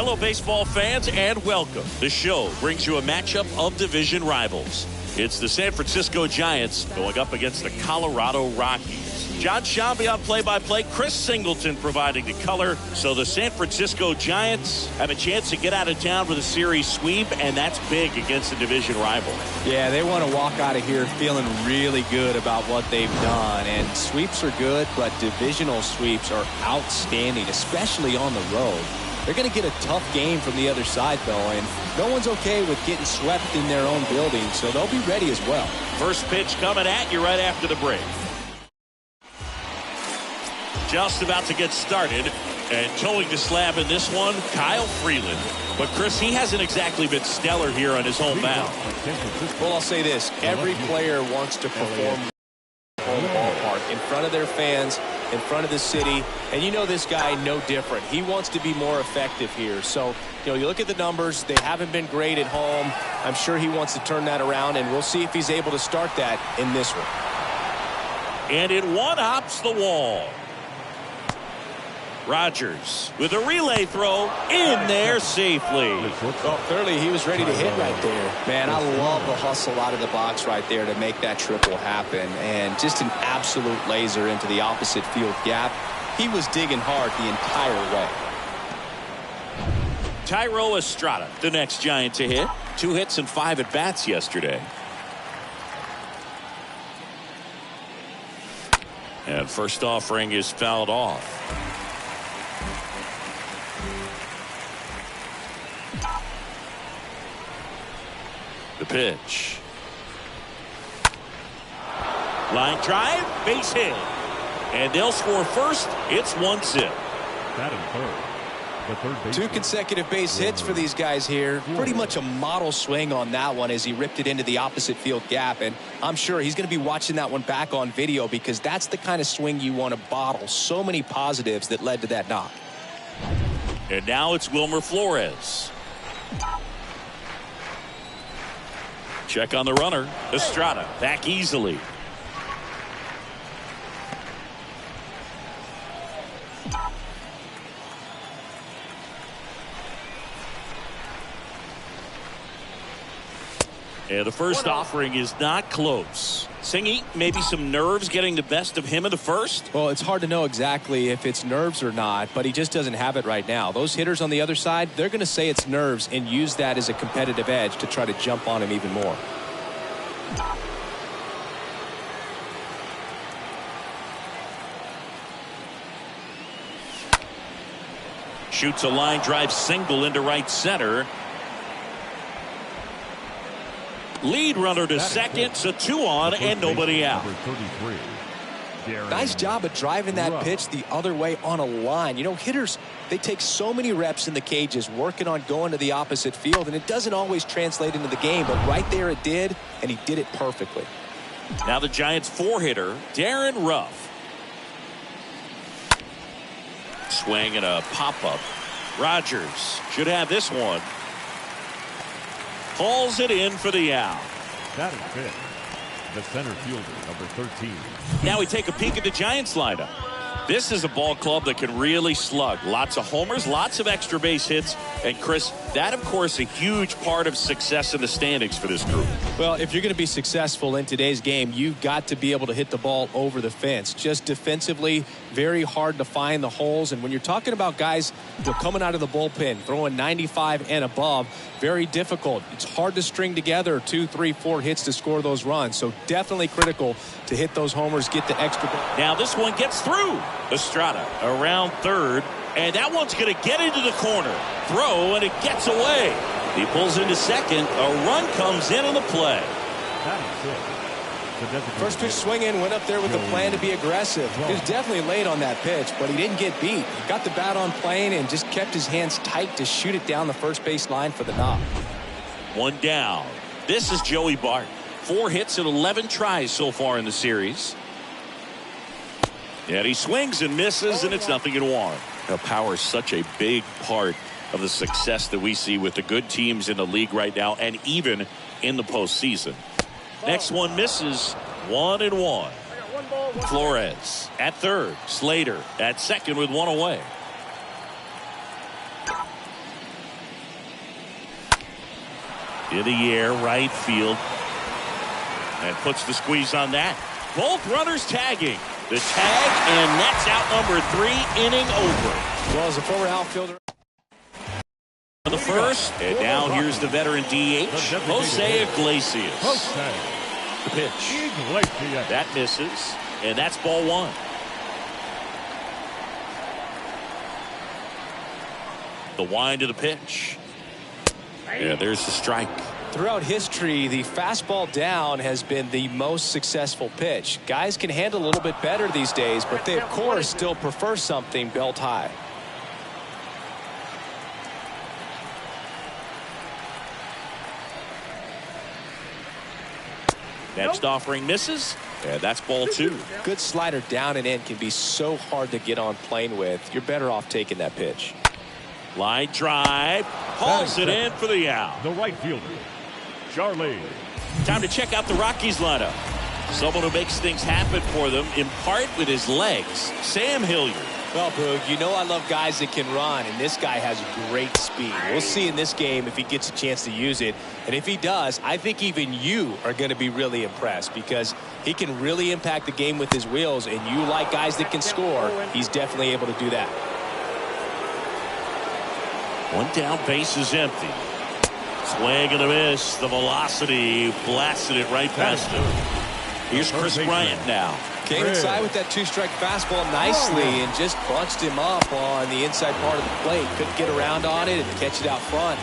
Hello, baseball fans, and welcome. The show brings you a matchup of division rivals. It's the San Francisco Giants going up against the Colorado Rockies. John Shambi on play-by-play, Chris Singleton providing the color. So the San Francisco Giants have a chance to get out of town with a series sweep, and that's big against a division rival. Yeah, they want to walk out of here feeling really good about what they've done. And sweeps are good, but divisional sweeps are outstanding, especially on the road. They're going to get a tough game from the other side, though, and no one's okay with getting swept in their own building, so they'll be ready as well. First pitch coming at you right after the break. Just about to get started, and towing the slab in this one, Kyle Freeland. But, Chris, he hasn't exactly been stellar here on his home mound. Well, I'll say this. Every player wants to perform home ballpark in front of their fans, in front of the city, and you know this guy no different. He wants to be more effective here. So, you look at the numbers. They haven't been great at home. I'm sure he wants to turn that around, and we'll see if he's able to start that in this one. And it one-hops the wall. Rogers with a relay throw in there safely. Well, clearly he was ready to hit right there. Man, I love the hustle out of the box right there to make that triple happen. And just an absolute laser into the opposite field gap. He was digging hard the entire way. Thairo Estrada, the next Giant to hit. 2 hits and 5 at-bats yesterday. And first offering is fouled off. The pitch. Line drive, base hit. And they'll score first. It's 1-0. Batting third. The third base. 2 consecutive base hits for these guys here. Pretty much a model swing on that one as he ripped it into the opposite field gap. And I'm sure he's going to be watching that one back on video because that's the kind of swing you want to bottle. So many positives that led to that knock. And now it's Wilmer Flores. Check on the runner. Estrada back easily. And the first offering is not close. Singy, maybe some nerves getting the best of him in the first? Well, it's hard to know exactly if it's nerves or not, but he just doesn't have it right now. Those hitters on the other side, they're going to say it's nerves and use that as a competitive edge to try to jump on him even more. Shoots a line drive single into right center. Lead runner to second, so 2 on and nobody out. Nice job of driving that pitch the other way on a line. Hitters, they take so many reps in the cages working on going to the opposite field, and it doesn't always translate into the game, but right there it did, and he did it perfectly. Now the Giants 4-hitter, Darren Ruff. Swing and a pop-up. Rogers should have this one. Hauls it in for the out. That is fifth. The center fielder, number 13. Now we take a peek at the Giants lineup. This is a ball club that can really slug. Lots of homers, lots of extra base hits. And, Chris, that, of course, a huge part of success in the standings for this group. Well, if you're going to be successful in today's game, you've got to be able to hit the ball over the fence. Just defensively, very hard to find the holes. And when you're talking about guys coming out of the bullpen, throwing 95 and above, very difficult. It's hard to string together 2, 3, 4 hits to score those runs. So definitely critical to hit those homers, get the extra. Now this one gets through. Estrada around third, and that one's going to get into the corner. Throw, and it gets away. He pulls into second. A run comes in on the play. First pitch swing in, went up there with the plan to be aggressive. He was definitely late on that pitch, but he didn't get beat. He got the bat on plane and just kept his hands tight to shoot it down the first base line for the knock. 1 down. This is Joey Bart. 4 hits and 11 tries so far in the series. And he swings and misses, and it's 0-1. Now, power is such a big part of the success that we see with the good teams in the league right now, and even in the postseason. Next one misses. 1-1. Flores at third. Slater at second with 1 away. In the air, right field. And puts the squeeze on that. Both runners tagging. The tag, and that's out number 3, inning over. Well, as a former outfielder. The first, and now here's the veteran DH, Jose Iglesias. The pitch. That misses, and that's ball 1. The wind to the pitch. Yeah, there's the strike. Throughout history, the fastball down has been the most successful pitch. Guys can handle a little bit better these days, but they, of course, still prefer something belt high. Next offering misses, and that's ball 2. Good slider down and in can be so hard to get on plane with. You're better off taking that pitch. Line drive, hauls it in for the out. The right fielder, Charlie. Time to check out the Rockies lineup. Someone who makes things happen for them, in part with his legs, Sam Hilliard. Well, Boog, you know I love guys that can run, and this guy has great speed. We'll see in this game if he gets a chance to use it. And if he does, I think even you are going to be really impressed because he can really impact the game with his wheels, and you like guys that can score. He's definitely able to do that. One down, base is empty. Swing and a miss. The velocity blasted it right past him. Here's Chris Bryant now. Came inside with that 2-strike fastball nicely and just bunched him up on the inside part of the plate. Couldn't get around on it and catch it out front.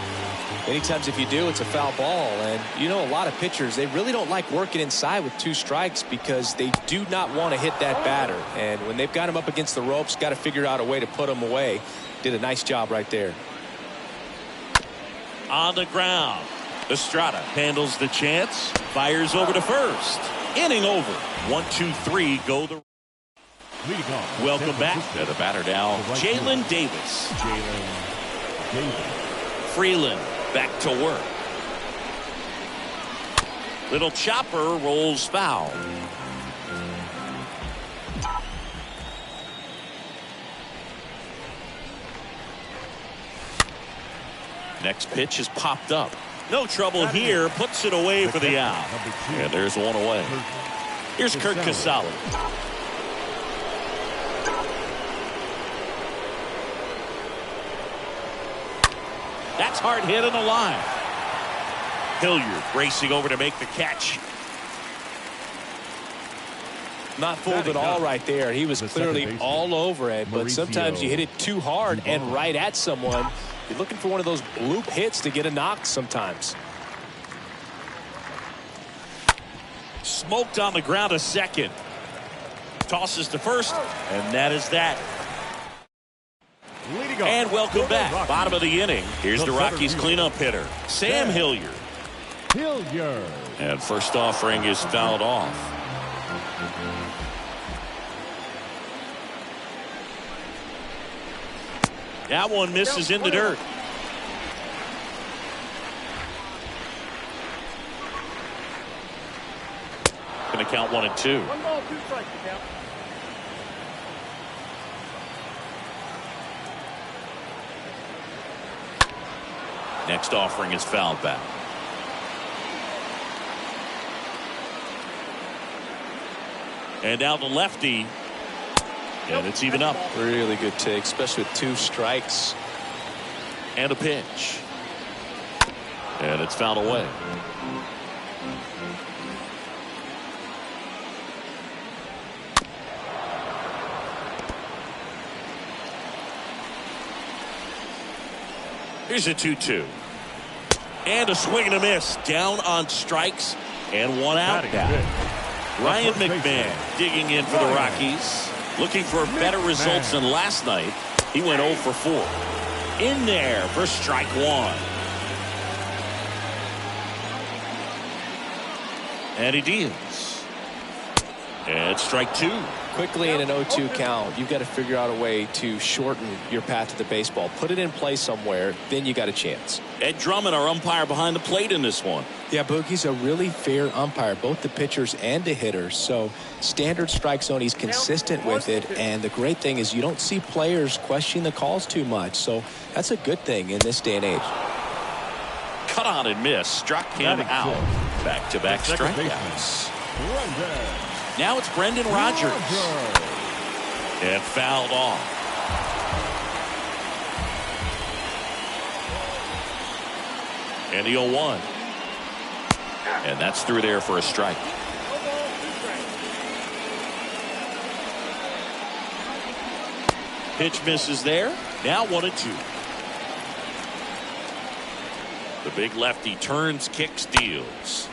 Many times if you do, it's a foul ball. And you know, a lot of pitchers, they really don't like working inside with 2 strikes because they do not want to hit that batter. And when they've got him up against the ropes, got to figure out a way to put him away. Did a nice job right there. On the ground, Estrada handles the chance, fires over to first. Inning over. 1, 2, 3, go the. Welcome back to the batter now, Jalen Davis. Freeland back to work. Little chopper rolls foul. Next pitch is popped up. No trouble here. Puts it away for the out. And there's one away. Here's Kurt Casale. That's hard hit on the line. Hilliard racing over to make the catch. Not fooled at all right there. He was clearly all over it, but sometimes you hit it too hard and right at someone. You're looking for one of those bloop hits to get a knock sometimes. Smoked on the ground a second. Tosses to first, and that is that. And welcome back. Bottom of the inning. Here's the Rockies cleanup hitter, Sam Hilliard. And first offering is fouled off. That one misses in the dirt. Going to count 1 and 2. 1 ball, 2 strikes to count. Next offering is fouled back. And now the lefty. And it's even up. Really good take, especially with 2 strikes. And a pitch. And it's fouled away. Here's a 2-2. And a swing and a miss. Down on strikes. And 1 out now. Ryan McMahon digging in for the Rockies. Looking for better results than last night. He went 0 for 4. In there for strike 1. And he deals. And strike 2. Quickly in an 0-2 count, you've got to figure out a way to shorten your path to the baseball. Put it in play somewhere, then you got a chance. Ed Drummond, our umpire behind the plate in this one. Yeah, Boogie's a really fair umpire, both the pitchers and the hitters. So standard strike zone, he's consistent with it. And the great thing is you don't see players question the calls too much. So that's a good thing in this day and age. cut on and miss. Struck him out. Back-to-back strikeouts. Now it's Brendan Rodgers. And fouled off. And the 0-1. And that's through there for a strike. Pitch misses there. Now 1-2. The big lefty turns, kicks, deals.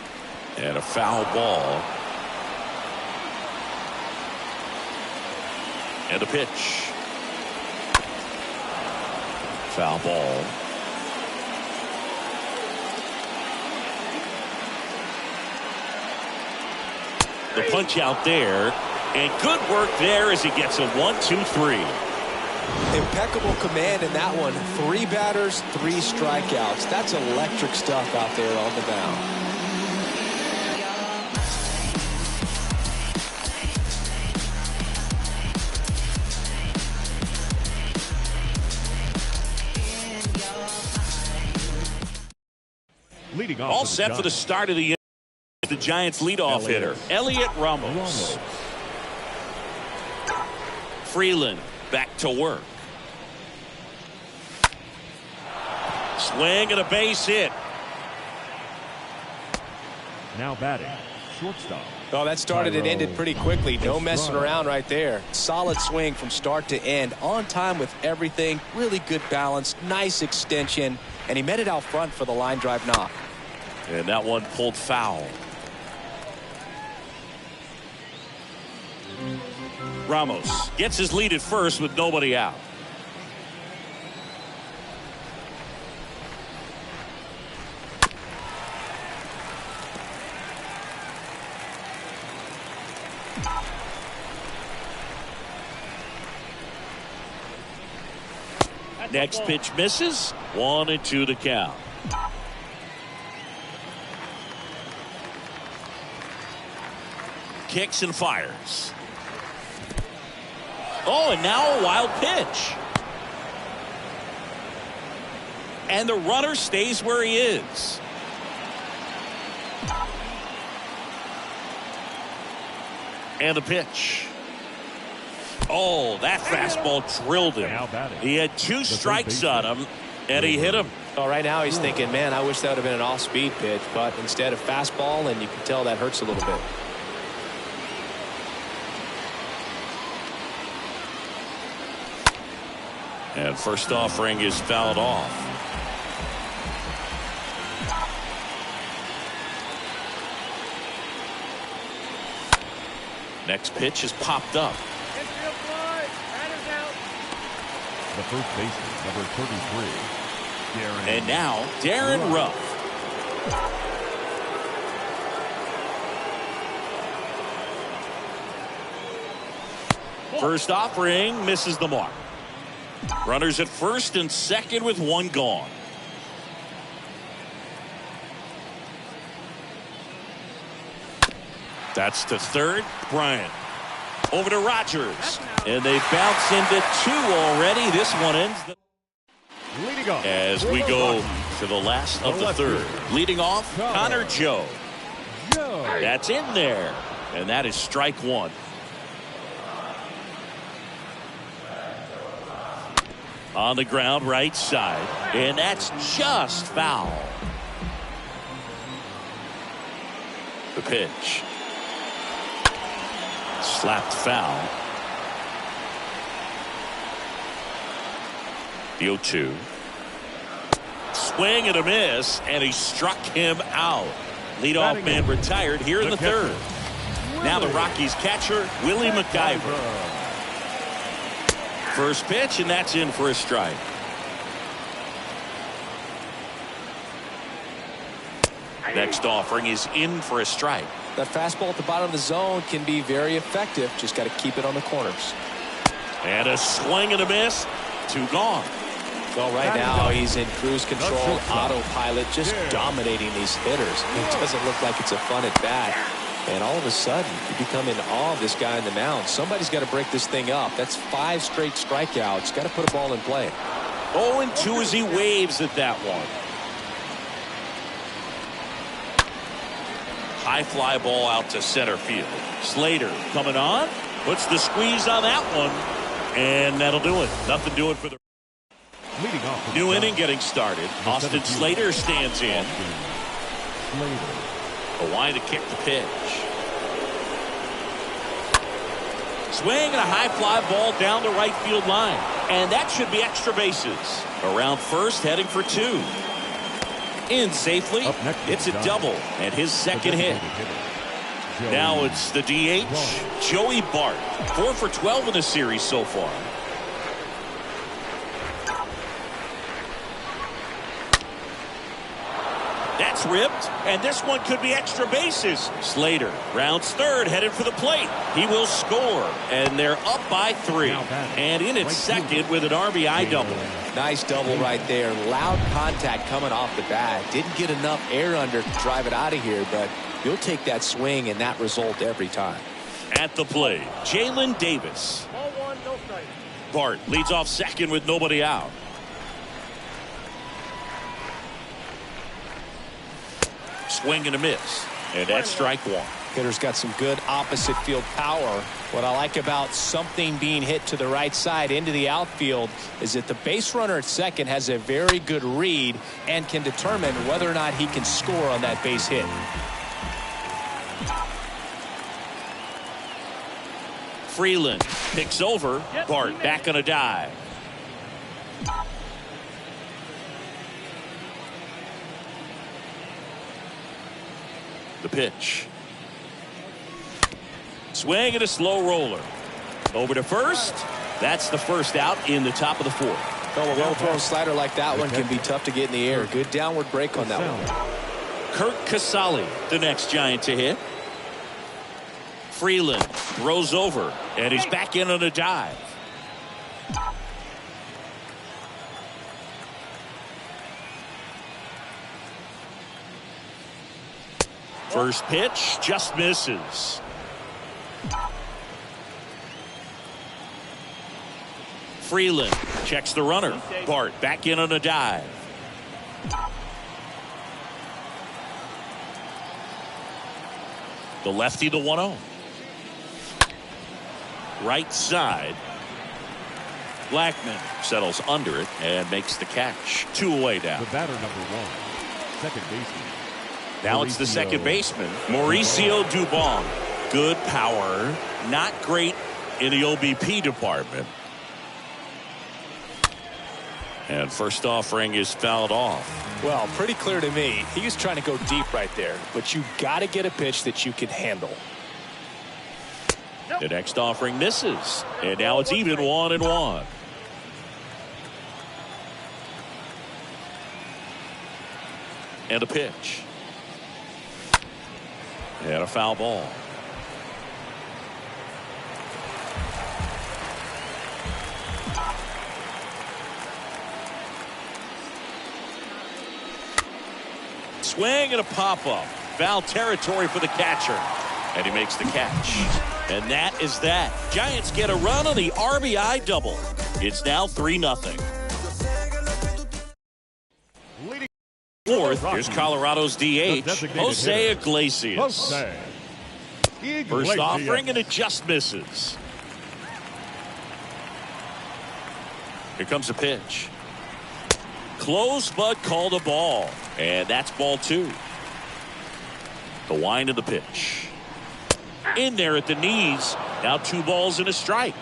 And a foul ball. And a pitch. Foul ball. The punch out there. And good work there as he gets a 1-2-3. Impeccable command in that one. 3 batters, 3 strikeouts. That's electric stuff out there on the mound. Leading off all set for the start of the inning. The Giants leadoff hitter, Elliot Ramos. Freeland back to work. Swing and a base hit. Now batting, shortstop. Oh, that started and ended pretty quickly. No messing around right there. Solid swing from start to end. On time with everything. Really good balance. Nice extension. And he met it out front for the line drive knock. And that one pulled foul. Ramos gets his lead at first with nobody out. Next pitch misses. 1-2 the count. Kicks and fires. Oh, and now a wild pitch. And the runner stays where he is. And the pitch. Oh, that fastball drilled him. He had 2 strikes on him, and he hit him. Well, right now he's thinking, man, I wish that would have been an off-speed pitch, but instead of fastball, and you can tell that hurts a little bit. And first offering is fouled off. Next pitch is popped up. The first baseman, number 33. And now Darren Ruff. First offering misses the mark. Runners at first and second with 1 gone. That's to third. Bryant. Over to Rodgers. And they bounce into 2 already. This one ends Leading off as we go to the last of the third. Leading off, Connor Joe. That's in there. And that is strike 1. On the ground, right side. And that's just foul. The pitch. Slapped foul. The 0-2. Swing and a miss, and he struck him out. Leadoff man retired here in the third. Now the Rockies catcher, Willie McIver. First pitch, and that's in for a strike. Next offering is in for a strike. That fastball at the bottom of the zone can be very effective. Just got to keep it on the corners. And a swing and a miss. 2 gone. Well, right now he's in cruise control, autopilot, just dominating these hitters. It doesn't look like it's a fun at bat. And all of a sudden, you become in awe of this guy on the mound. Somebody's got to break this thing up. That's 5 straight strikeouts. Got to put a ball in play. 0-2 as he waves at that one. High fly ball out to center field. Slater coming on. Puts the squeeze on that one. And that'll do it. Nothing doing for the Leading off new inning getting started. Austin Slater stands in. Hawaii to kick the pitch. Swing and a high fly ball down the right field line. And that should be extra bases. Around first, heading for 2. In safely. It's a double and his second hit. Now it's the DH, Joey Bart. 4 for 12 in the series so far. That's ripped, and this one could be extra bases. Slater rounds third, headed for the plate. He will score, and they're up by 3. And in at second with an RBI double. Nice double right there. Loud contact coming off the bat. Didn't get enough air under to drive it out of here, but you'll take that swing and that result every time. At the plate, Jalen Davis. Bart leads off second with nobody out. Swing and a miss, and that's strike 1. Hitter's got some good opposite field power. What I like about something being hit to the right side into the outfield is that the base runner at second has a very good read and can determine whether or not he can score on that base hit. Freeland picks over. Bart back on a dive. The pitch. Swing and a slow roller. Over to first. That's the first out in the top of the 4th. Oh, a well-thrown slider like that one can be tough to get in the air. Good downward break on that one. Kurt Casale, the next Giant to hit. Freeland throws over, and he's back in on a dive. First pitch just misses. Freeland checks the runner. Bart back in on a dive. The lefty to 1-0. Right side. Blackman settles under it and makes the catch. 2 away now. The batter number 1, second baseman. Now it's the second baseman, Mauricio Dubon. Good power, not great in the OBP department. And first offering is fouled off. Well, pretty clear to me. He was trying to go deep right there, but you got to get a pitch that you can handle. The next offering misses, and now it's even 1-1. And a pitch. And a foul ball. Swing and a pop-up. Foul territory for the catcher. And he makes the catch. And that is that. Giants get a run on the RBI double. It's now 3-0. Fourth, here's Colorado's DH, Jose Iglesias. First offering, and it just misses. Here comes a pitch. Close, but called a ball. And that's ball 2. The wind of the pitch. In there at the knees. Now 2 balls and a strike.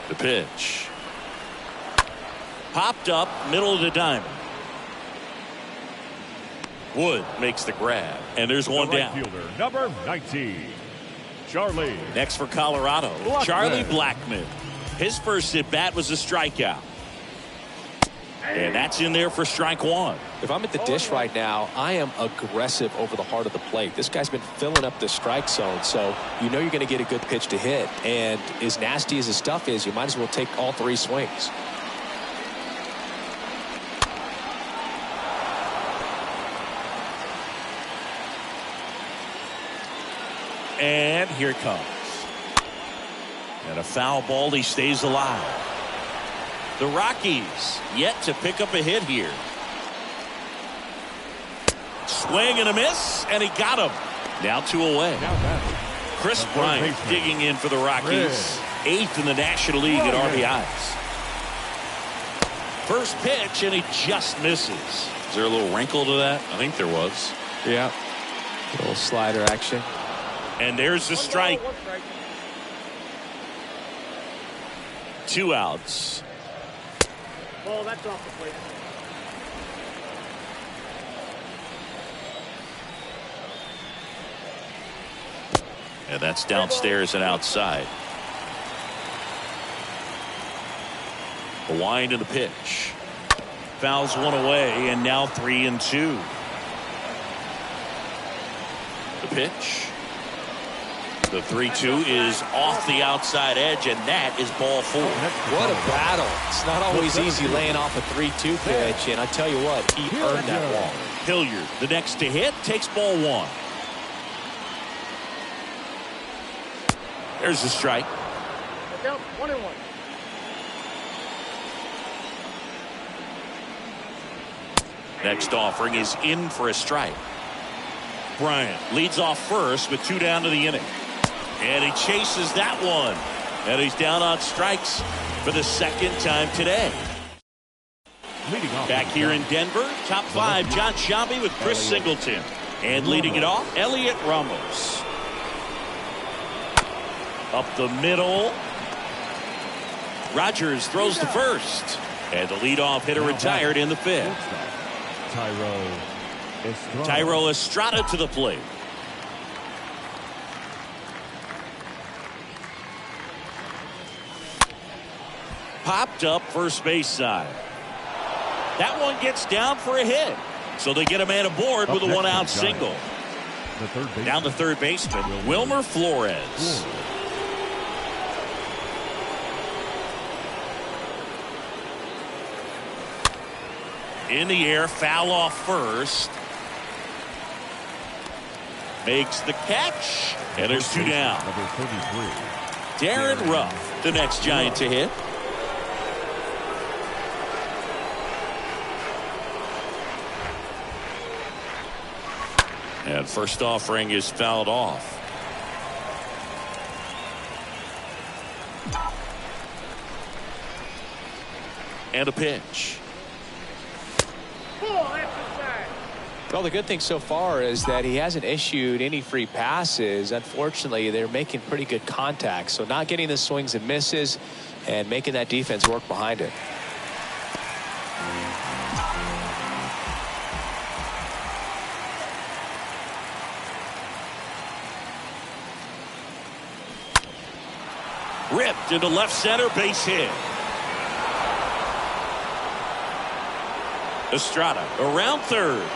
The pitch. Popped up, middle of the diamond. Wood makes the grab, and there's one down. Fielder, number 19, Charlie. Next for Colorado, Charlie Blackmon. His first at bat was a strikeout. And that's in there for strike 1. If I'm at the dish right now, I am aggressive over the heart of the plate. This guy's been filling up the strike zone, so you know you're going to get a good pitch to hit. And as nasty as the stuff is, you might as well take all 3 swings. And here it comes. And a foul ball, he stays alive. The Rockies yet to pick up a hit here. Swing and a miss, and he got him. Now 2 away. Chris Bryant digging in for the Rockies. 8th in the National League at RBIs. First pitch, and he just misses. Is there a little wrinkle to that? I think there was. Yeah. A little slider action. And there's the strike. 2 outs. Oh, that's off the plate. And that's downstairs and outside. A wind in the pitch. Fouls one away, and now 3-2. The pitch. The 3-2 is off the outside edge, and that is ball 4. What a battle. It's not always easy laying off a 3-2 pitch, and I tell you what, he earned that ball. Hilliard, the next to hit, takes ball 1. There's the strike. Look out, 1-1. Next offering is in for a strike. Bryant leads off first with 2 down to the inning. And he chases that one. And he's down on strikes for the 2nd time today. Back here in Denver, top 5, John Sciambi with Chris Singleton. And leading it off, Elliot Ramos. Up the middle. Rogers throws to first. And the leadoff hitter retired in the 5th. Thairo Estrada to the plate. Popped up first base side. That one gets down for a hit. So they get a man aboard with a 1-out single. Down the third baseman, Wilmer Flores. In the air, foul off first. Makes the catch, and there's 2 down. Darren Ruff, the next Giant to hit. And first offering is fouled off. And a pitch. Well, the good thing so far is that he hasn't issued any free passes. Unfortunately, they're making pretty good contact. So not getting the swings and misses and making that defense work behind it. Ripped into left center, base hit. Estrada around third.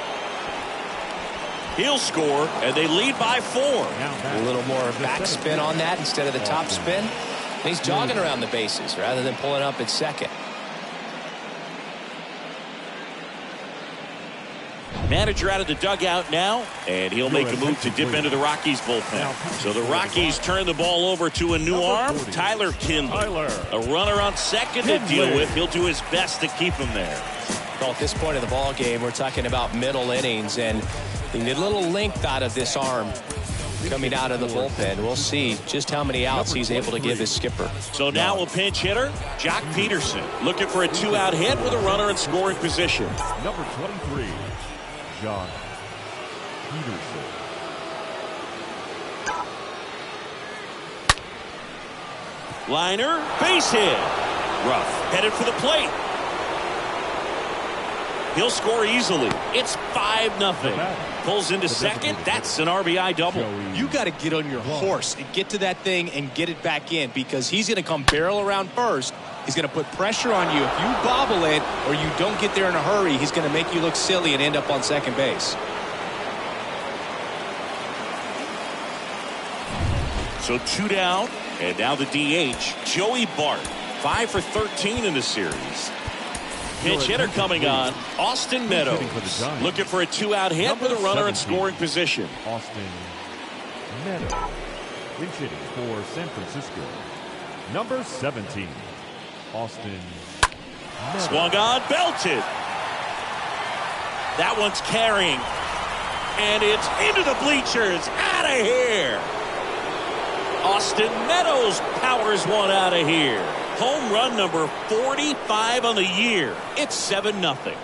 He'll score, and they lead by 4. A little more backspin on that instead of the top spin. And he's jogging around the bases rather than pulling up at second. Manager out of the dugout now, and he'll make a move to dip into the Rockies bullpen. So the Rockies turn the ball over to a new arm, Tyler Kinley. A runner on second to deal with. He'll do his best to keep him there. Well, at this point of the ball game, we're talking about middle innings, and you need a little length out of this arm coming out of the bullpen. We'll see just how many outs he's able to give his skipper. So now a pinch hitter, Jock Peterson, looking for a 2-out hit with a runner in scoring position. Number 23, Jock Peterson. Liner, base hit. Ruff headed for the plate. He'll score easily. It's 5-0. Pulls into second. That's an RBI double. You got to get on your horse and get to that thing and get it back in, because he's going to come barrel around first. He's going to put pressure on you. If you bobble it or you don't get there in a hurry, he's going to make you look silly and end up on second base. So 2 down, and now the DH, Joey Bart, 5 for 13 in the series. Pinch hitter coming on, Austin Meadows, looking for a 2-out hit with a runner in scoring position. Austin Meadows, pinch hitting for San Francisco. Number 17, Austin Swung on, belted. That one's carrying. And it's into the bleachers. Out of here. Austin Meadows powers one out of here. Home run number 45 on the year. It's 7-0.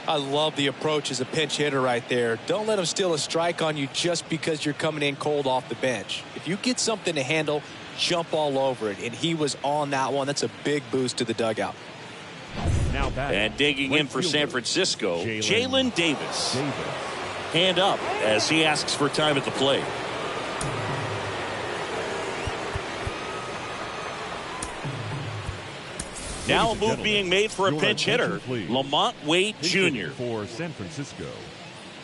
I love the approach as a pinch hitter right there. Don't let him steal a strike on you just because you're coming in cold off the bench. If you get something to handle, jump all over it. And he was on that one. That's a big boost to the dugout. Now back. And digging in for San Francisco, Jalen Davis. Hand up as he asks for time at the plate. Now a move being made for a pinch hitter, Lamont Wade Jr. For San Francisco,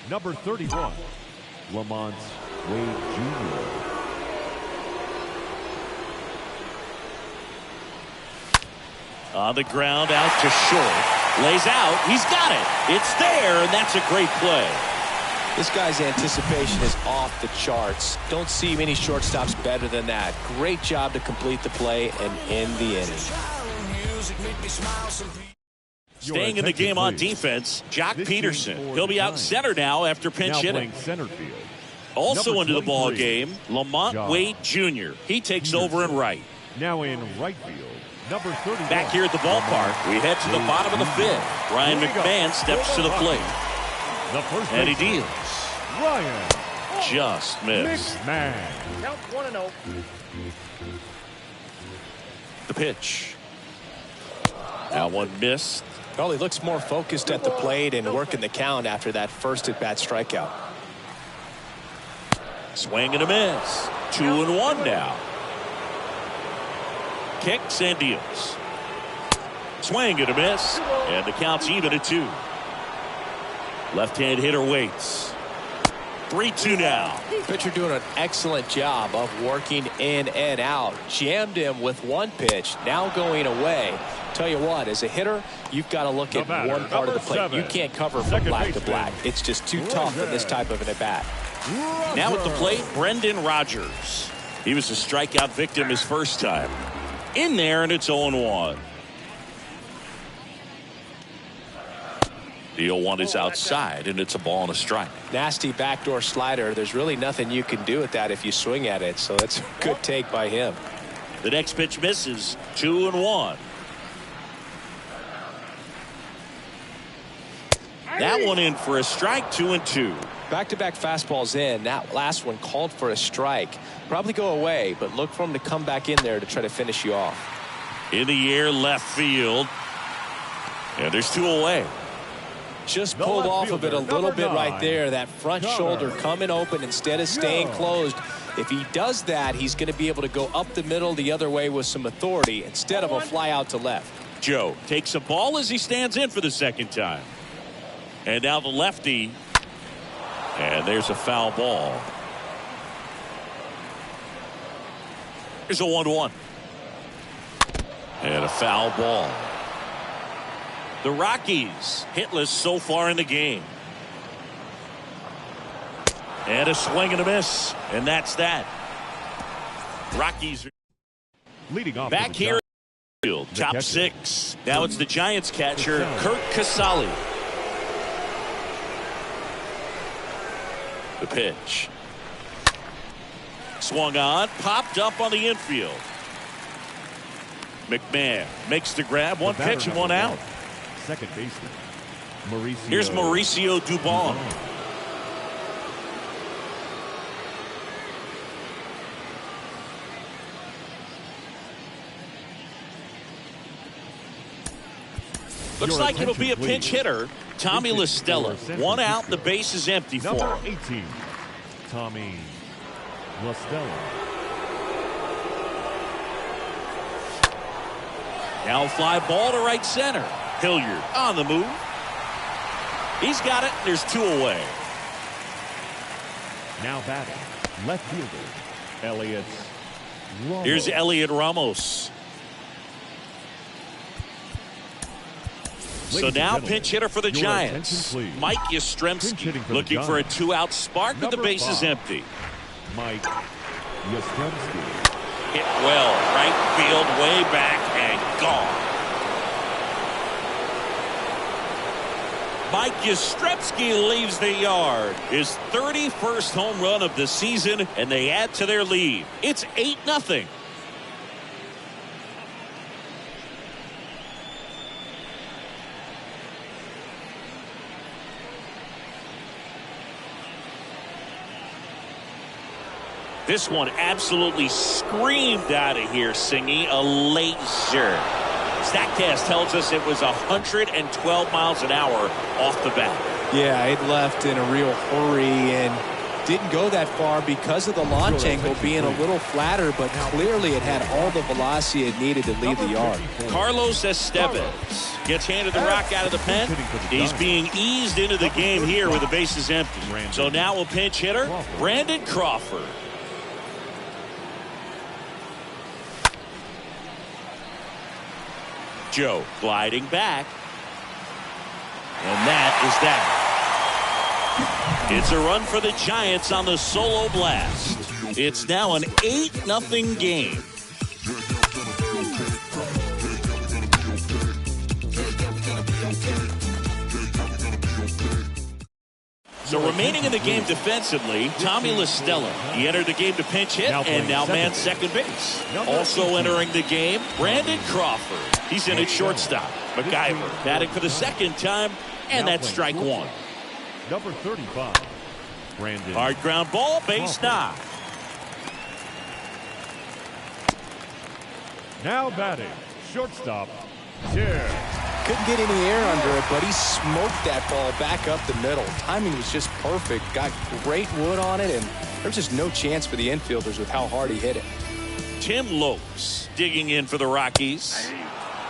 number 31, Lamont Wade Jr. On the ground, out to short. Lays out. He's got it. It's there, and that's a great play. This guy's anticipation is off the charts. Don't see many shortstops better than that. Great job to complete the play and end the inning. Staying in the game on defense, Jock Peterson. He'll be out center now after pinch hitting. Center field. Also into the ball game, Lamont Wade Jr. He takes over in right. Now in right field, number 31. Back here at the ballpark, we head to the bottom of the fifth. Ryan McMahon steps to the plate. The first and he deals. Ryan just missed. McMahon. Count 1-0. The pitch. That one missed. Well, he looks more focused at the plate and working the count after that first at-bat strikeout. Swing and a miss. 2-1 now. Kicks and deals. Swing and a miss. And the count's even at 2. Left-hand hitter waits. 3-2 now. Pitcher doing an excellent job of working in and out. Jammed him with one pitch. Now going away. Tell you what, as a hitter, you've got to look at one part of the plate. You can't cover from black to black. It's just too tough in this type of an at-bat. Now at the plate, Brendan Rodgers. He was a strikeout victim his first time. In there, and it's 0-1. The 0-1 is outside, and it's a ball and a strike. Nasty backdoor slider. There's really nothing you can do with that if you swing at it, so that's a good take by him. The next pitch misses. 2-1. That one in for a strike. 2-2. Back-to-back fastballs in. That last one called for a strike. Probably go away, but look for him to come back in there to try to finish you off. In the air, left field. And there's 2 away. Just pulled off of it a little bit right there. That front shoulder coming open instead of staying closed. If he does that, he's going to be able to go up the middle the other way with some authority instead of a fly out to left. Joe takes a ball as he stands in for the second time. And now the lefty. And there's a foul ball. Here's a 1-1. And a foul ball. The Rockies hitless so far in the game. And a swing and a miss. And that's that. Rockies leading off back here. Top catcher. 6. Now it's the Giants catcher, Kurt Casale. The pitch. Swung on, popped up on the infield. McMahon makes the grab. One pitch and one out. Second baseman. Mauricio. Here's Mauricio Dubon. Looks like it'll be a pinch hitter. Tommy La Stella. One out. The base is empty for Number him. 18, Tommy La Stella. Now fly ball to right center. Hilliard on the move. He's got it. There's 2 away. Now batting, left fielder, Elliott Ramos. Here's Elliott Ramos. So now pinch hitter for the Giants, Mike Yastrzemski, looking for a two-out spark with the bases empty. Mike Yastrzemski. Hit well, right field, way back, and gone. Mike Yastrzemski leaves the yard. His 31st home run of the season, and they add to their lead. It's 8-0. This one absolutely screamed out of here, Singy. A laser. StatCast tells us it was 112 miles an hour off the bat. Yeah, it left in a real hurry and didn't go that far because of the launch angle being a little flatter, but clearly it had all the velocity it needed to leave the yard. Carlos Estevez gets handed the rock out of the pen. He's being eased into the game here with the bases empty. So now a pinch hitter, Brandon Crawford. Joe gliding back. And that is that. It's a run for the Giants on the solo blast. It's now an 8-0 game. So remaining in the game defensively, Tommy LaStella. He entered the game to pinch hit and now man second base. Also entering the game, Brandon Crawford. He's in at shortstop. MacGyver batting for the second time, and that's strike one. Number 35, Brandon. Hard ground ball, base knock. Now batting, shortstop, Chair. Couldn't get any air under it, but he smoked that ball back up the middle. Timing was just perfect. Got great wood on it, and there's just no chance for the infielders with how hard he hit it. Tim Lopes digging in for the Rockies.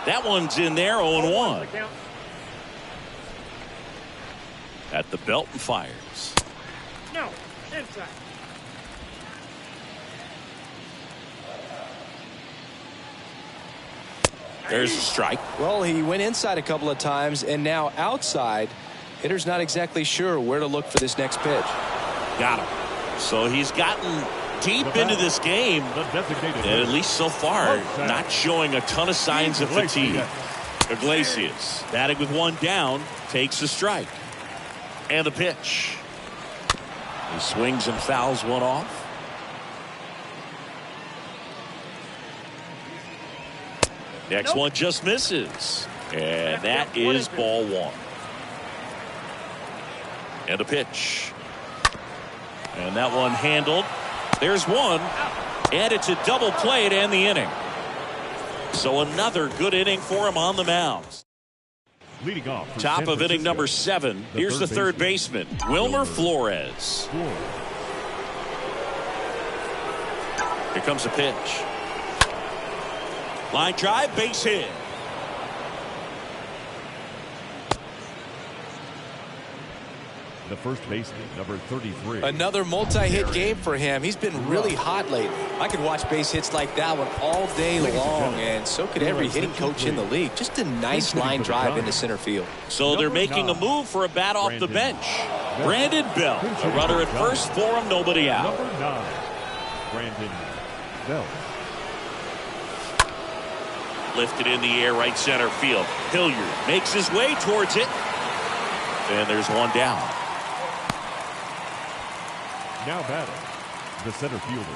That one's in there, 0-1. At the belt and fires. No, inside. There's a strike. Well, he went inside a couple of times, and now outside. Hitter's not exactly sure where to look for this next pitch. Got him. So he's gotten deep into this game, and at least so far, not showing a ton of signs of fatigue. Iglesias, batting with one down, takes a strike. And the pitch. He swings and fouls one off. Next one just misses. And that is ball one. And a pitch. And that one handled. There's one. And it's a double play to end the inning. So another good inning for him on the mound. Leading off. Top of inning number 7. Here's the third baseman, Wilmer Flores. Here comes a pitch. Line drive, base hit. The first baseman, number 33. Another multi-hit game for him. He's been really hot lately. I could watch base hits like that one all day long, and so could every hitting coach in the league. Just a nice line drive into center field. So they're making a move for a bat off the bench. Brandon Bell, a runner at first for him, nobody out. Number 9, Brandon Bell. Lifted in the air, right center field. Hilliard makes his way towards it. And there's one down. Now batting, the center fielder.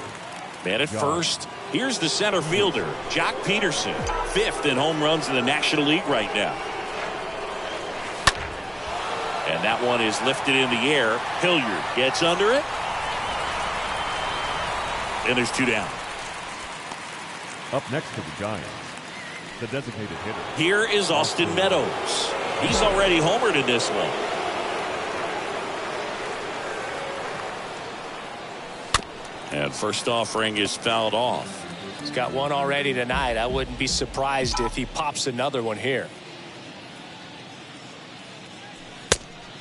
Man at first. Here's the center fielder, Jock Peterson. 5th in home runs in the National League right now. And that one is lifted in the air. Hilliard gets under it. And there's 2 down. Up next to the Giants, the designated hitter. Here is Austin Meadows. He's already homered in this one. And first offering is fouled off. He's got one already tonight. I wouldn't be surprised if he pops another one here.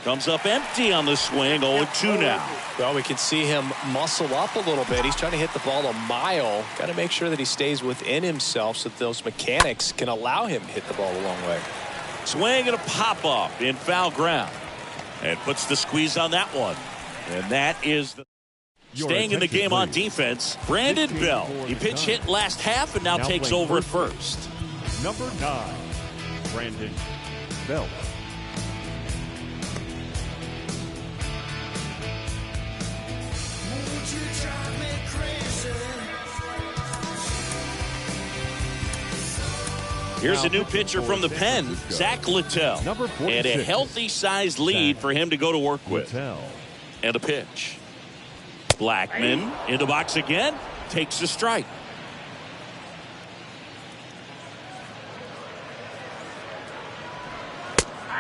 Comes up empty on the swing. 0-2 now. Well, we can see him muscle up a little bit. He's trying to hit the ball a mile. Got to make sure that he stays within himself so that those mechanics can allow him to hit the ball a long way. Swing and a pop-up in foul ground. And puts the squeeze on that one. And that is the... Staying in the game on defense, Brandon Bell. He pitch hit last half and now takes over at first. Number 9, Brandon Bell. Here's a new pitcher from the pen, Zach Littell. And a healthy-sized lead for him to go to work with. And a pitch. Blackman in the box again. Takes a strike.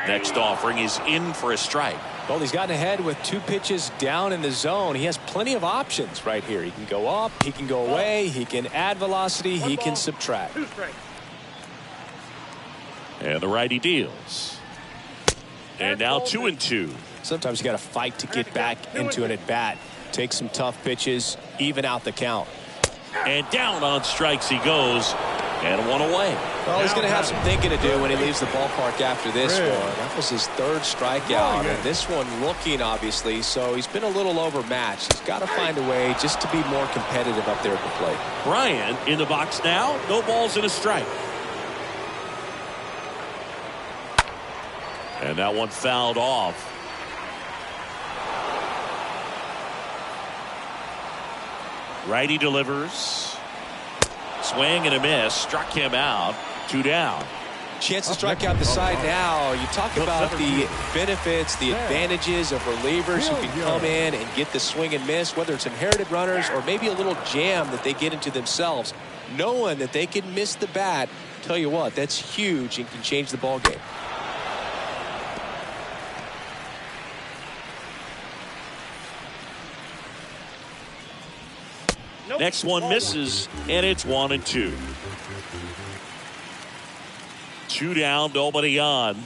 Next offering is in for a strike. Well, he's gotten ahead with 2 pitches down in the zone. He has plenty of options right here. He can go up, he can go away, he can add velocity, he can subtract. 2 strikes. And the righty deals. And now 2-2. Sometimes you got to fight to get back into an at-bat. Take some tough pitches, even out the count. And down on strikes he goes. And 1 away. Well, he's going to have some thinking to do when he leaves the ballpark after this one. That was his 3rd strikeout. And this one looking, obviously, so he's been a little overmatched. He's got to find a way just to be more competitive up there at the plate. Bryant in the box now. No balls and a strike. And that one fouled off. Righty delivers. Swing and a miss. Struck him out. 2 down. Chance to strike out the side now. You talk about the benefits, the advantages of relievers who can come in and get the swing and miss, whether it's inherited runners or maybe a little jam that they get into themselves. Knowing that they can miss the bat, tell you what, that's huge and can change the ball game. Next one misses, and it's 1-2. 2 down, nobody on.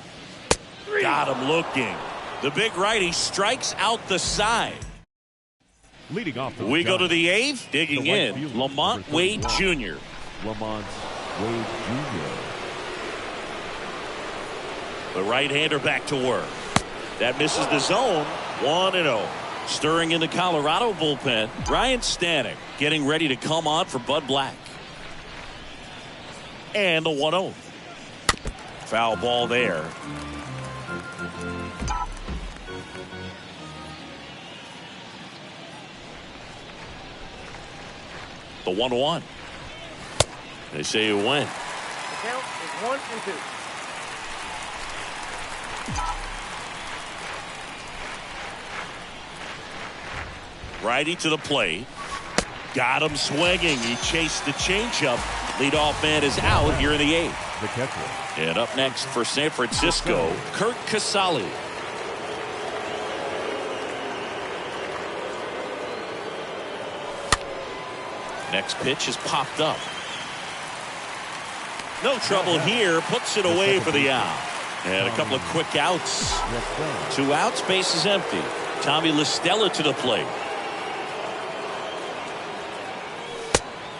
Got him looking. The big righty strikes out the side. Leading off. We go to the 8th, digging in, Lamont Wade Jr. Lamont Wade Jr. The right-hander back to work. That misses the zone. 1-0. Stirring in the Colorado bullpen, Ryan Stanek getting ready to come on for Bud Black. And the 1-0. Foul ball there. The 1-1. They say you win. The count is 1-2. Righty to the plate. Got him swinging. He chased the changeup. Leadoff man is out here in the 8th. The catcher. And up next for San Francisco, Kurt Casale. Next pitch is popped up. No trouble here. Puts it away for the out. And a couple of quick outs. 2 outs. Base is empty. Tommy LaStella to the plate.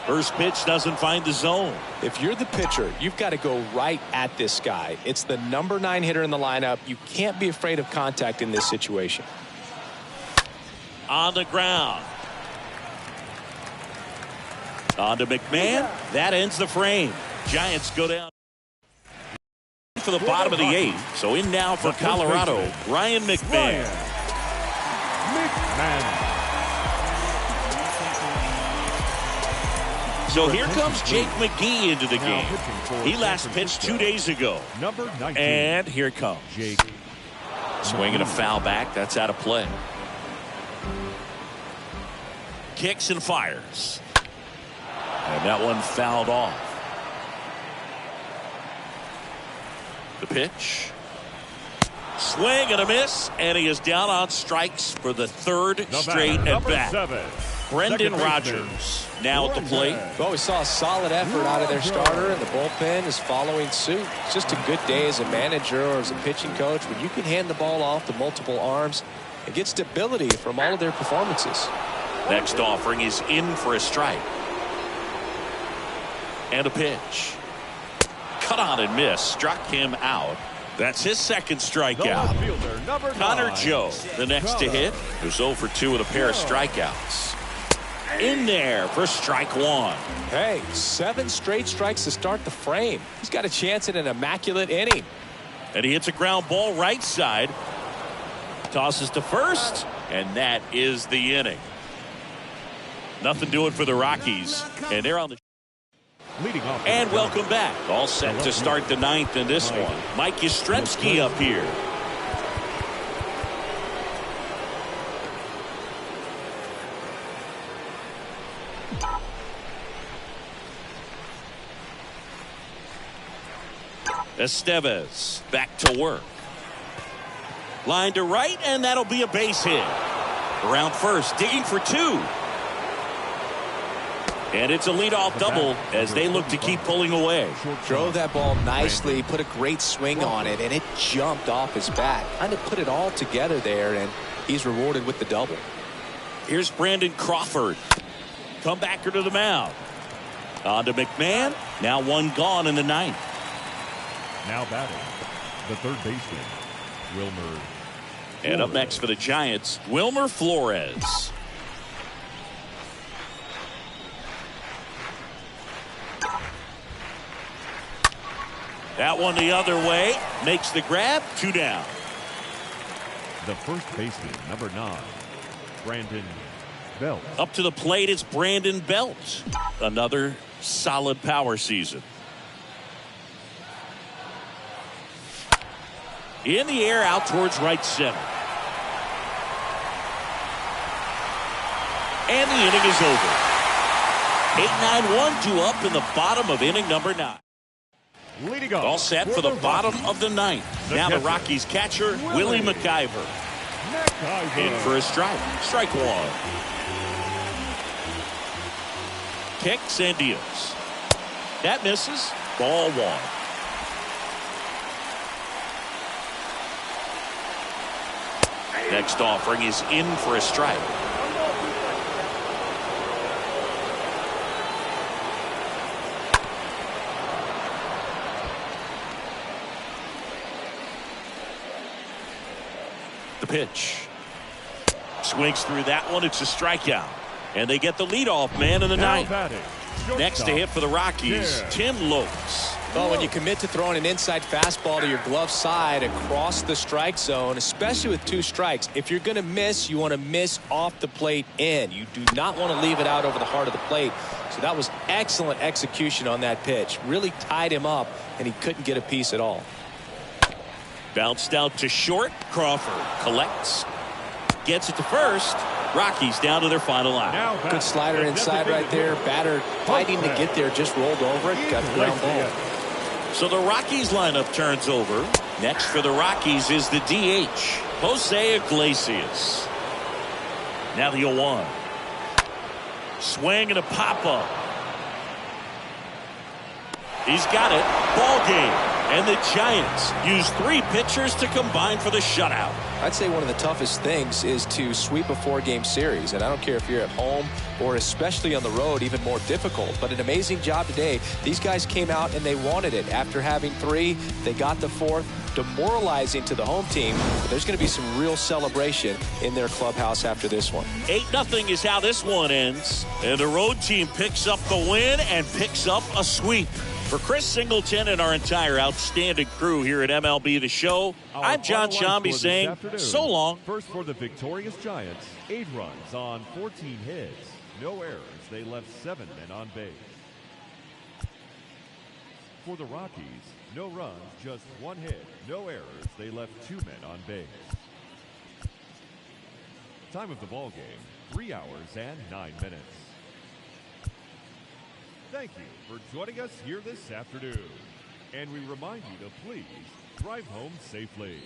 First pitch doesn't find the zone. If you're the pitcher, you've got to go right at this guy. It's the number 9 hitter in the lineup. You can't be afraid of contact in this situation. On the ground. On to McMahon. That ends the frame. Giants go down for the bottom of the 8th. So in now for Colorado, Ryan McMahon. So here comes Jake McGee into the game. He last pitched 2 days ago. And here it comes. Jake. Swinging a foul back. That's out of play. Kicks and fires. And that one fouled off. The pitch. Swing and a miss. And he is down on strikes for the 3rd straight at bat. Brendan Rodgers now at the plate. Well, we saw a solid effort out of their starter, and the bullpen is following suit. It's just a good day as a manager or as a pitching coach when you can hand the ball off to multiple arms and get stability from all of their performances. Next offering is in for a strike. And a pitch. Cut on and miss. Struck him out. That's his second The strikeout. left fielder, number Connor 9. Joe, the next to hit, who's 0 for 2 with a pair of strikeouts. In there for strike one. Hey, 7 straight strikes to start the frame. He's got a chance at an immaculate inning. And he hits a ground ball right side. Tosses to first, and that is the inning. Nothing doing for the Rockies, and they're on the. Leading off. And welcome back. All set to start the 9th in this one. Mike Yastrzemski up here. Estevez back to work. Line to right, and that'll be a base hit. Around first, digging for 2. And it's a leadoff double as they look to keep pulling away. Drove that ball nicely, put a great swing on it, and it jumped off his bat. Kind of put it all together there, and he's rewarded with the double. Here's Brandon Crawford. Comebacker to the mound. On to McMahon. Now 1 gone in the 9th. Now batting, the third baseman, Wilmer. And up next for the Giants, Wilmer Flores. That one the other way. Makes the grab. 2 down. The first baseman, number 9, Brandon Belt. Up to the plate, it's Brandon Belt. Another solid power season. In the air, out towards right center. And the inning is over. 8-9-1, 2 up in the bottom of inning number 9. Leading off. All set for the bottom of the 9th. Now the Rockies catcher, Willie McIver. In for a strike. Strike 1. Kicks and deals. That misses. Ball 1. Next offering is in for a strike. The pitch. Swings through that one. It's a strikeout. And they get the leadoff man in the 9th. Next to hit for the Rockies, Tim Lopes. Well, when you commit to throwing an inside fastball to your glove side across the strike zone, especially with 2 strikes, if you're going to miss, you want to miss off the plate in. You do not want to leave it out over the heart of the plate. So that was excellent execution on that pitch. Really tied him up, and he couldn't get a piece at all. Bounced out to short. Crawford collects. Gets it to first. Rockies down to their final out. Good slider inside right there. Batter fighting to get there, just rolled over it. Got the ground ball. So the Rockies lineup turns over. Next for the Rockies is the DH, Jose Iglesias. Now the 0-1. Swing and a pop-up. He's got it. Ball game. And the Giants use 3 pitchers to combine for the shutout. I'd say one of the toughest things is to sweep a 4-game series. And I don't care if you're at home or especially on the road, even more difficult. But an amazing job today. These guys came out and they wanted it. After having 3, they got the 4th. Demoralizing to the home team. But there's going to be some real celebration in their clubhouse after this one. 8-0 is how this one ends. And the road team picks up the win and picks up a sweep. For Chris Singleton and our entire outstanding crew here at MLB The Show, I'm John Sciambi saying so long. First for the victorious Giants, 8 runs on 14 hits. No errors. They left 7 men on base. For the Rockies, no runs, just 1 hit. No errors. They left 2 men on base. Time of the ball game, 3 hours and 9 minutes. Thank you for joining us here this afternoon. And we remind you to please drive home safely.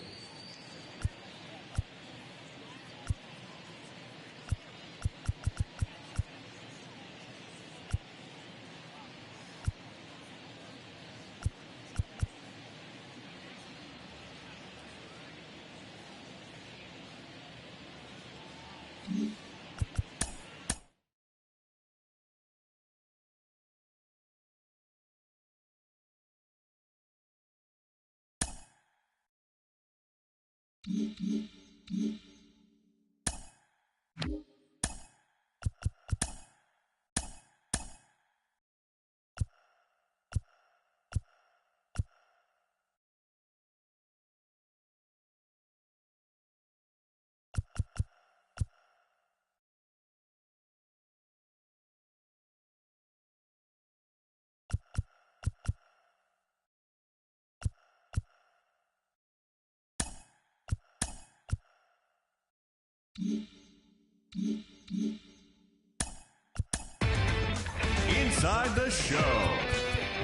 Inside the Show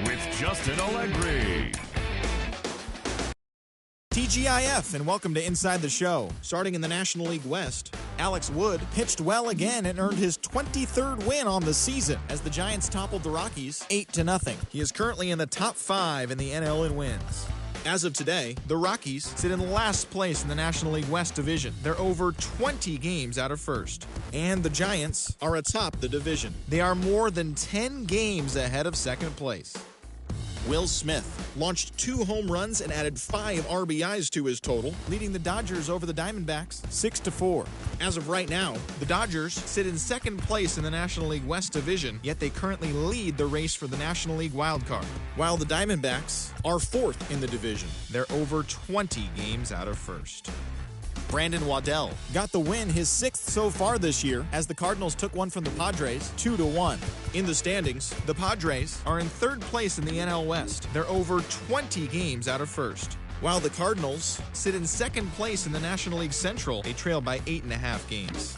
with Justin Allegri. TGIF, and welcome to Inside the Show. Starting in the National League West, Alex Wood pitched well again and earned his 23rd win on the season as the Giants toppled the Rockies 8-0. He is currently in the top 5 in the NL in wins. As of today, the Rockies sit in last place in the National League West division. They're over 20 games out of first. And the Giants are atop the division. They are more than 10 games ahead of second place. Will Smith launched 2 home runs and added 5 RBIs to his total, leading the Dodgers over the Diamondbacks 6-4. As of right now, the Dodgers sit in second place in the National League West division, yet they currently lead the race for the National League wildcard, while the Diamondbacks are 4th in the division. They're over 20 games out of first. Brandon Waddell got the win, his 6th so far this year, as the Cardinals took one from the Padres 2-1. In the standings, the Padres are in 3rd place in the NL West. They're over 20 games out of first. While the Cardinals sit in 2nd place in the National League Central, they trail by 8.5 games.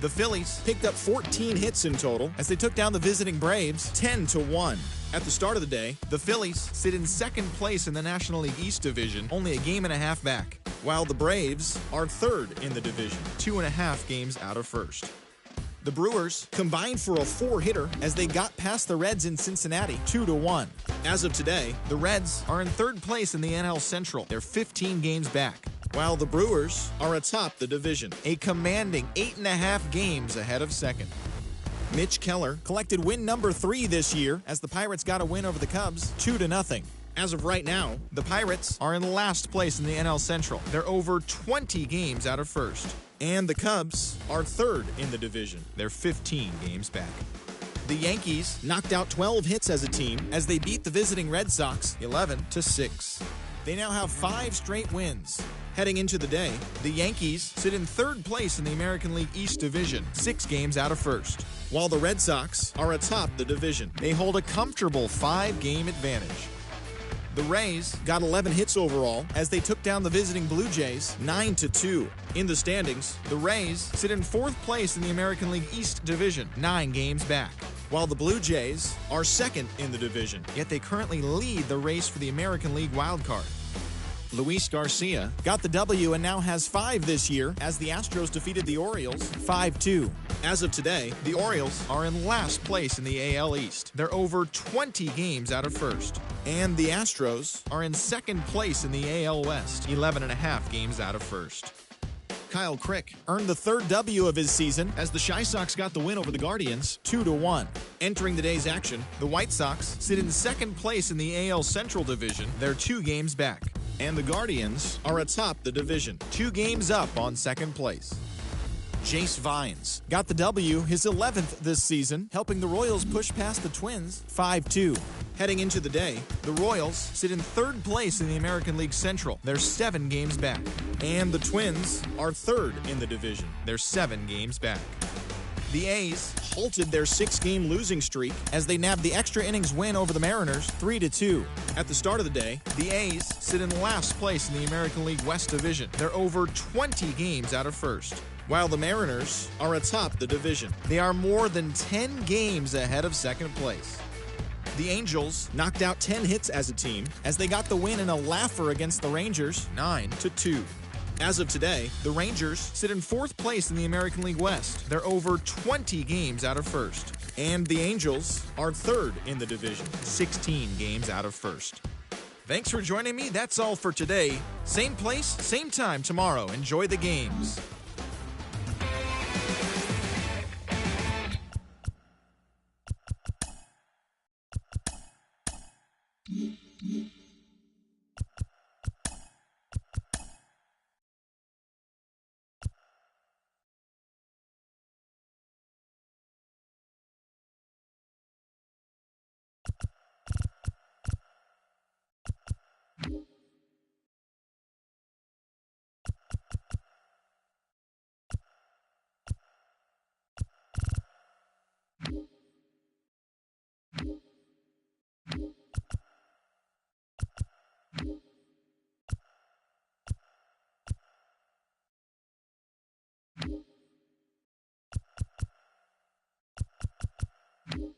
The Phillies picked up 14 hits in total as they took down the visiting Braves 10-1. At the start of the day, the Phillies sit in 2nd place in the National League East division, only a game and a half back, while the Braves are 3rd in the division, 2.5 games out of first. The Brewers combined for a 4-hitter as they got past the Reds in Cincinnati 2-1. As of today, the Reds are in 3rd place in the NL Central. They're 15 games back, while the Brewers are atop the division, a commanding 8.5 games ahead of second. Mitch Keller collected win number 3 this year as the Pirates got a win over the Cubs 2-0. As of right now, the Pirates are in last place in the NL Central. They're over 20 games out of first. And the Cubs are 3rd in the division. They're 15 games back. The Yankees knocked out 12 hits as a team as they beat the visiting Red Sox 11-6. They now have 5 straight wins. Heading into the day, the Yankees sit in 3rd place in the American League East division, 6 games out of first, while the Red Sox are atop the division. They hold a comfortable 5-game advantage. The Rays got 11 hits overall as they took down the visiting Blue Jays 9-2. In the standings, the Rays sit in 4th place in the American League East division, 9 games back, while the Blue Jays are 2nd in the division, yet they currently lead the race for the American League wildcard. Luis Garcia got the W and now has 5 this year as the Astros defeated the Orioles 5-2. As of today, the Orioles are in last place in the AL East. They're over 20 games out of first. And the Astros are in 2nd place in the AL West, 11.5 games out of first. Kyle Crick earned the 3rd W of his season as the Chi Sox got the win over the Guardians 2-1. Entering the day's action, the White Sox sit in 2nd place in the AL Central Division. They're 2 games back. And the Guardians are atop the division, 2 games up on 2nd place. Jace Vines got the W, his 11th this season, helping the Royals push past the Twins 5-2. Heading into the day, the Royals sit in 3rd place in the American League Central. They're 7 games back. And the Twins are 3rd in the division. They're 7 games back. The A's halted their 6-game losing streak as they nabbed the extra innings win over the Mariners 3-2. At the start of the day, the A's sit in last place in the American League West division. They're over 20 games out of first, while the Mariners are atop the division. They are more than 10 games ahead of second place. The Angels knocked out 10 hits as a team as they got the win in a laugher against the Rangers 9-2. As of today, the Rangers sit in 4th place in the American League West. They're over 20 games out of first. And the Angels are 3rd in the division, 16 games out of first. Thanks for joining me. That's all for today. Same place, same time tomorrow. Enjoy the games. You